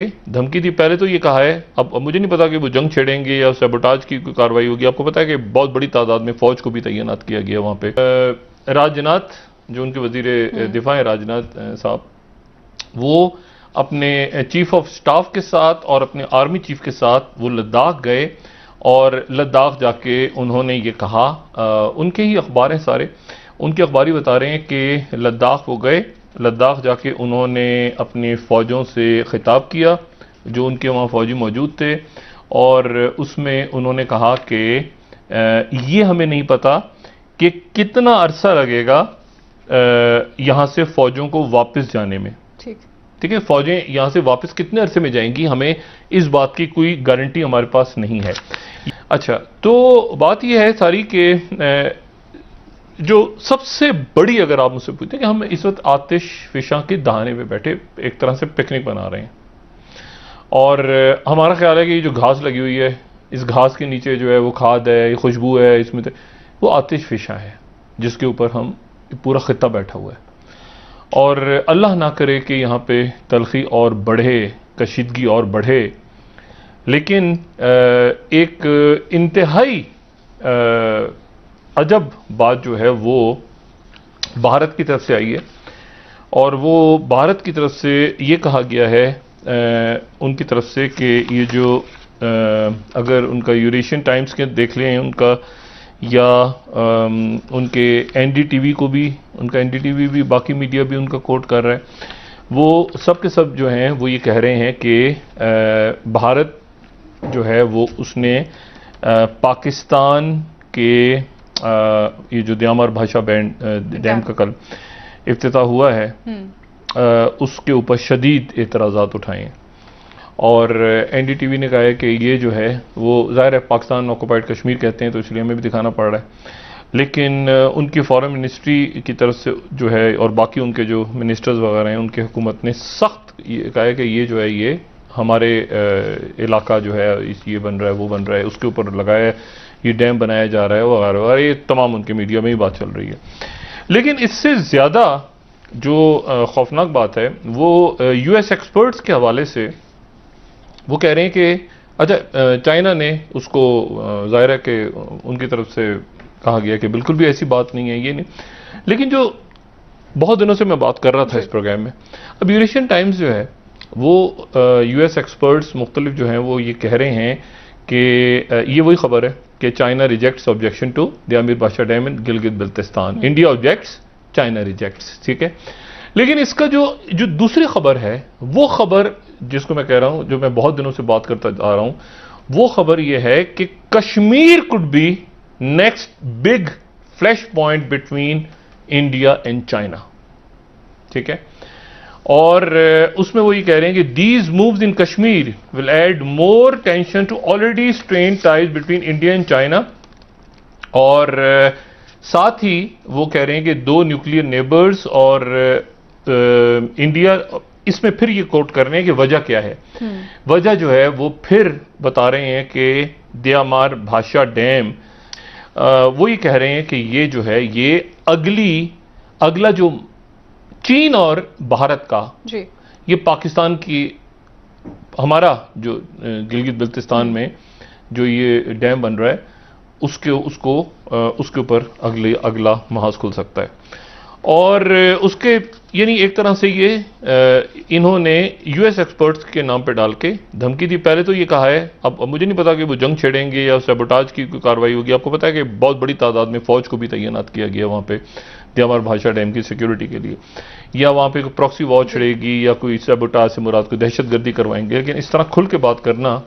دھمکی دی. پہلے تو یہ کہا ہے, اب مجھے نہیں پتا کہ وہ جنگ چھیڑیں گے یا سیبوٹاج کی کوئی کاروائی ہوگی. آپ کو پتا ہے کہ بہت بڑی تعداد میں فوج کو بھی تعینات کیا گیا وہاں پہ. راجناتھ جو ان کے وزیر دفاع ہیں, راجناتھ صاحب, وہ اپنے چیف آف سٹاف کے ساتھ اور اپنے آرمی چیف کے ساتھ وہ لداخ گئے, اور لداخ جا کے انہوں نے یہ کہا, ان کے ہی اخبار ہیں سارے, ان کے اخباری بتا رہے ہیں کہ لداخ وہ گئے, لداخ جا کے انہوں نے اپنی فوجوں سے خطاب کیا جو ان کے وہاں فوجی موجود تھے, اور اس میں انہوں نے کہا کہ یہ ہمیں نہیں پتا کہ کتنا عرصہ لگے گا یہاں سے فوجوں کو واپس جانے میں. ٹھیک ہے, فوجیں یہاں سے واپس کتنے عرصے میں جائیں گی, ہمیں اس بات کی کوئی گارنٹی ہمارے پاس نہیں ہے. اچھا, تو بات یہ ہے ساری کہ جو سب سے بڑی, اگر آپ مجھ سے پوچھیں کہ ہم اس وقت آتش فشاں کے دہانے پہ بیٹھے ایک طرح سے پکنک بنا رہے ہیں, اور ہمارا خیال ہے کہ یہ جو گھاس لگی ہوئی ہے, اس گھاس کے نیچے جو ہے وہ کھاد ہے, یہ خوشبو ہے, اس میں وہ آتش فشاں ہے جس کے اوپر ہم پورا خطہ بیٹھا ہوا ہے. اور اللہ نہ کرے کہ یہاں پہ تلخی اور بڑھے, کشیدگی اور بڑھے, لیکن ایک انتہائی عجب بات جو ہے وہ بھارت کی طرف سے آئی ہے, اور وہ بھارت کی طرف سے یہ کہا گیا ہے ان کی طرف سے کہ یہ جو اگر ان کا یوریشین ٹائمز کے دیکھ لیں ان کا, یا ان کے این ڈی ٹی وی کو بھی, ان کا این ڈی ٹی وی بھی, باقی میڈیا بھی ان کا کوٹ کر رہا ہے, وہ سب کے سب جو ہیں وہ یہ کہہ رہے ہیں کہ بھارت جو ہے وہ اس نے پاکستان کے یہ جو دیامار بھاشا ڈیم کا کل افتتاح ہوا ہے اس کے اوپر شدید اعتراضات اٹھائے ہیں, اور این ڈی ٹی وی نے کہا ہے کہ یہ جو ہے وہ ظاہر ہے پاکستان آکوپائڈ کشمیر کہتے ہیں تو اس لیے ہمیں بھی دکھانا پڑ رہا ہے, لیکن ان کی فارن منسٹری کی طرف سے جو ہے اور باقی ان کے جو منسٹرز وغیرہ ہیں ان کی حکومت نے سخت یہ کہا ہے کہ یہ جو ہے یہ ہمارے علاقہ جو ہے یہ بن رہا ہے وہ بن رہا ہے, اس کے اوپر لگایا ہے, یہ ڈیم بنایا جا رہا ہے وغیرہ وغیرہ, یہ تمام ان کے میڈیا میں ہی بات چل رہی ہے. لیکن اس سے زیادہ جو خوفناک بات ہے وہ یو ایس ایکسپرٹس کے حوالے سے وہ کہہ رہے ہیں کہ اچھا چائنا نے اس کو ظاہر ہے کہ ان کی طرف سے کہا گیا کہ بالکل بھی ایسی بات نہیں ہے, یہ نہیں, لیکن جو بہت دنوں سے میں بات کر رہا تھا اس پروگرام میں, اب یوریشین ٹائمز جو ہے وہ یو ایس ایکسپرٹس مختلف جو ہیں وہ یہ کہہ رہے ہیں کہ یہ وہی خبر ہے کہ China rejects objection to Diamer Bhasha dam in Gilgit Baltistan, India objects, China rejects. ٹھیک ہے, لیکن اس کا جو دوسری خبر ہے وہ خبر جس کو میں کہہ رہا ہوں, جو میں بہت دنوں سے بات کرتا آ رہا ہوں, وہ خبر یہ ہے کہ Kashmir could be next big flash point between India and China. ٹھیک ہے, اور اس میں وہ یہ کہہ رہے ہیں کہ these moves in Kashmir will add more tension to already strained ties between India and China. اور ساتھ ہی وہ کہہ رہے ہیں کہ دو نیوکلیئر نیبرز اور انڈیا, اس میں پھر یہ کوٹ کر رہے ہیں کہ وجہ کیا ہے. وجہ جو ہے وہ پھر بتا رہے ہیں کہ دیامار بھاشا ڈیم, وہ یہ کہہ رہے ہیں کہ یہ جو ہے یہ اگلا جو چین اور بھارت کا, یہ پاکستان کی, ہمارا جو گلگت بلتستان میں جو یہ ڈیم بن رہا ہے اس کے اوپر اگلا محاذ کھل سکتا ہے. اور اس کے یعنی ایک طرح سے یہ انہوں نے یو ایس ایکسپرٹس کے نام پہ ڈال کے دھمکی دی. پہلے تو یہ کہا ہے, اب مجھے نہیں پتا کہ وہ جنگ چھیڑیں گے یا سیبوٹاج کی کوئی کاروائی ہوگی. آپ کو پتا ہے کہ بہت بڑی تعداد میں فوج کو بھی تعینات کیا گیا وہاں پہ دیامار بھاشا ڈیم کی سیکیورٹی کے لیے, یا وہاں پہ پراکسی وار چھڑے گی یا کوئی سیبوٹاج سے مراد کوئی دہشت گردی کروائیں گے. لیکن اس طرح کھل کے بات کرنا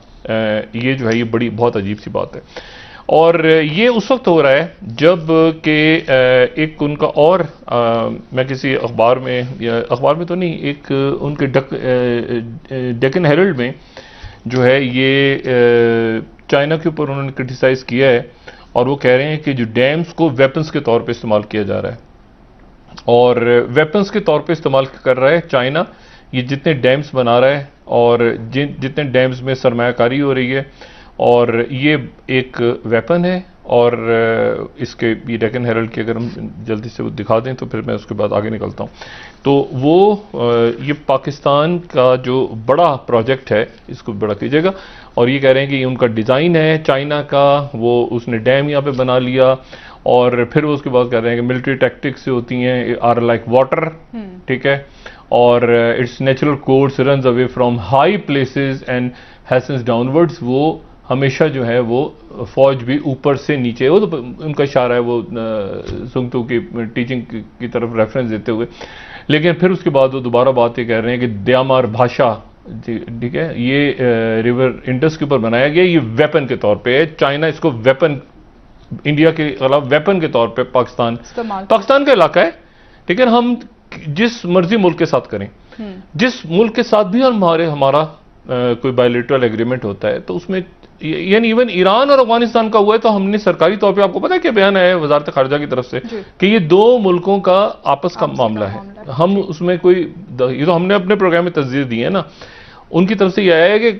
یہ جو ہے یہ بڑی بہت عجیب سی بات ہے. اور یہ اس وقت ہو رہا ہے جب کہ ایک ان کا, اور میں کسی اخبار میں تو نہیں, ایک ان کے ڈیکن ہیرلڈ میں جو ہے یہ چائنا کے اوپر انہوں نے کرٹیسائز کیا ہے, اور وہ کہہ رہے ہیں کہ جو ڈیمز کو ویپنز کے طور پہ استعمال کیا جا رہا ہے, اور ویپنز کے طور پہ استعمال کر رہا ہے چائنا. یہ جتنے ڈیمز بنا رہا ہے اور جتنے ڈیمز میں سرمایہ کاری ہو رہی ہے, اور یہ ایک ویپن ہے اور اس کے یہ ڈیکن ہیرلڈ کے اگر ہم جلدی سے وہ دکھا دیں تو پھر میں اس کے بعد آگے نکلتا ہوں. تو وہ یہ پاکستان کا جو بڑا پروجیکٹ ہے اس کو بڑا کیجیے گا, اور یہ کہہ رہے ہیں کہ یہ ان کا ڈیزائن ہے چائنا کا, وہ اس نے ڈیم یہاں پہ بنا لیا, اور پھر وہ اس کے بعد کہہ رہے ہیں کہ ملٹری ٹیکٹکس سے ہوتی ہیں آر لائک واٹر, ٹھیک ہے, اور it's natural course runs away from high places and hastens downwards. وہ ہمیشہ جو ہے وہ فوج بھی اوپر سے نیچے, وہ تو ان کا اشارہ ہے وہ سنگ تو کی ٹیچنگ کی طرف ریفرنس دیتے ہوئے. لیکن پھر اس کے بعد وہ دوبارہ بات یہ کہہ رہے ہیں کہ دیامار بھاشا, ٹھیک ہے, یہ ریور انڈس کے اوپر بنایا گیا, یہ ویپن کے طور پہ ہے. چائنا اس کو ویپن, انڈیا کے خلاف ویپن کے طور پہ پاکستان کا علاقہ ہے. لیکن ہم جس مرضی ملک کے ساتھ کریں, جس ملک کے ساتھ بھی ہمارا کوئی بائیلیٹرل ایگریمنٹ ہوتا ہے تو اس میں یعنی ایون ایران اور افغانستان کا ہوا ہے تو ہم نے سرکاری طور پہ, آپ کو پتا ہے کہ بیان ہے وزارت خارجہ کی طرف سے کہ یہ دو ملکوں کا آپس کا معاملہ ہے, ہم اس میں کوئی, یہ تو ہم نے اپنے پروگرام میں تجزیے دی ہے نا, ان کی طرف سے یہ آیا ہے کہ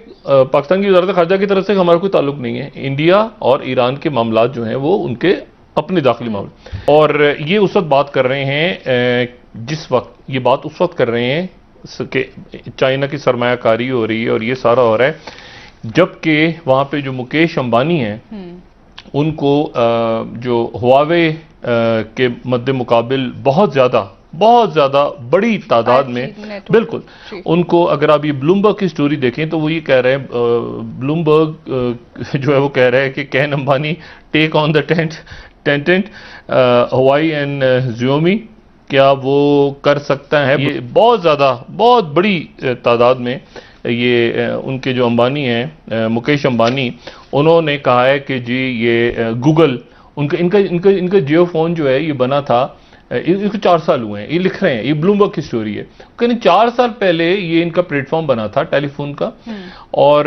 پاکستان کی وزارت خارجہ کی طرف سے ہمارا کوئی تعلق نہیں ہے, انڈیا اور ایران کے معاملات جو ہیں وہ ان کے اپنے داخلی معاملے. اور یہ اس وقت بات کر رہے ہیں, جس وقت یہ بات اس وقت کر رہے ہیں کہ چائنا کی سرمایہ کاری ہو رہی ہے اور یہ سارا ہو رہا ہے, جبکہ وہاں پہ جو مکیش امبانی ہیں ان کو جو ہواوے کے مد مقابل بہت زیادہ بڑی تعداد میں, بالکل ان کو, اگر آپ یہ بلومبرگ کی سٹوری دیکھیں تو وہ یہ کہہ رہے ہیں, بلومبرگ جو ہے وہ کہہ رہا ہے کہ کین امبانی ٹیک آن دا ٹینٹنٹ ہوائی اینڈ زیومی, کیا وہ کر سکتا ہے. یہ بہت بڑی تعداد میں یہ ان کے جو امبانی ہیں مکیش امبانی, انہوں نے کہا ہے کہ جی یہ گوگل, ان کا جیو فون جو ہے یہ بنا تھا, اس کو 4 سال ہوئے ہیں, یہ لکھ رہے ہیں, یہ بلومبرگ کی سٹوری ہے, کہ 4 سال پہلے یہ ان کا پلیٹ فارم بنا تھا ٹیلی فون کا, اور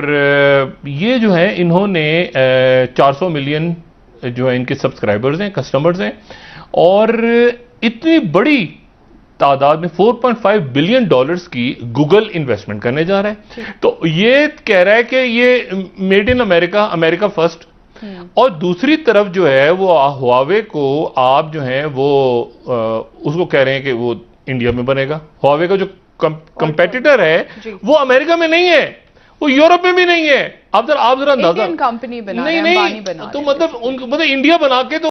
یہ جو ہے انہوں نے 400 ملین جو ہے ان کے سبسکرائبرز ہیں, کسٹمرز ہیں, اور اتنی بڑی تعداد میں $4.5 بلین کی گوگل انویسٹمنٹ کرنے جا رہا ہے. تو یہ کہہ رہا ہے کہ یہ made in America, America first. اور دوسری طرف جو ہے وہ ہواوے کو آپ جو ہیں وہ اس کو کہہ رہے ہیں کہ وہ انڈیا میں بنے گا. ہواوے کا جو کمپیٹیٹر ہے وہ امریکہ میں نہیں ہے, وہ یورپ میں بھی نہیں ہے. آپ ذرا اندازہ, نہیں تو مطلب انڈیا بنا کے تو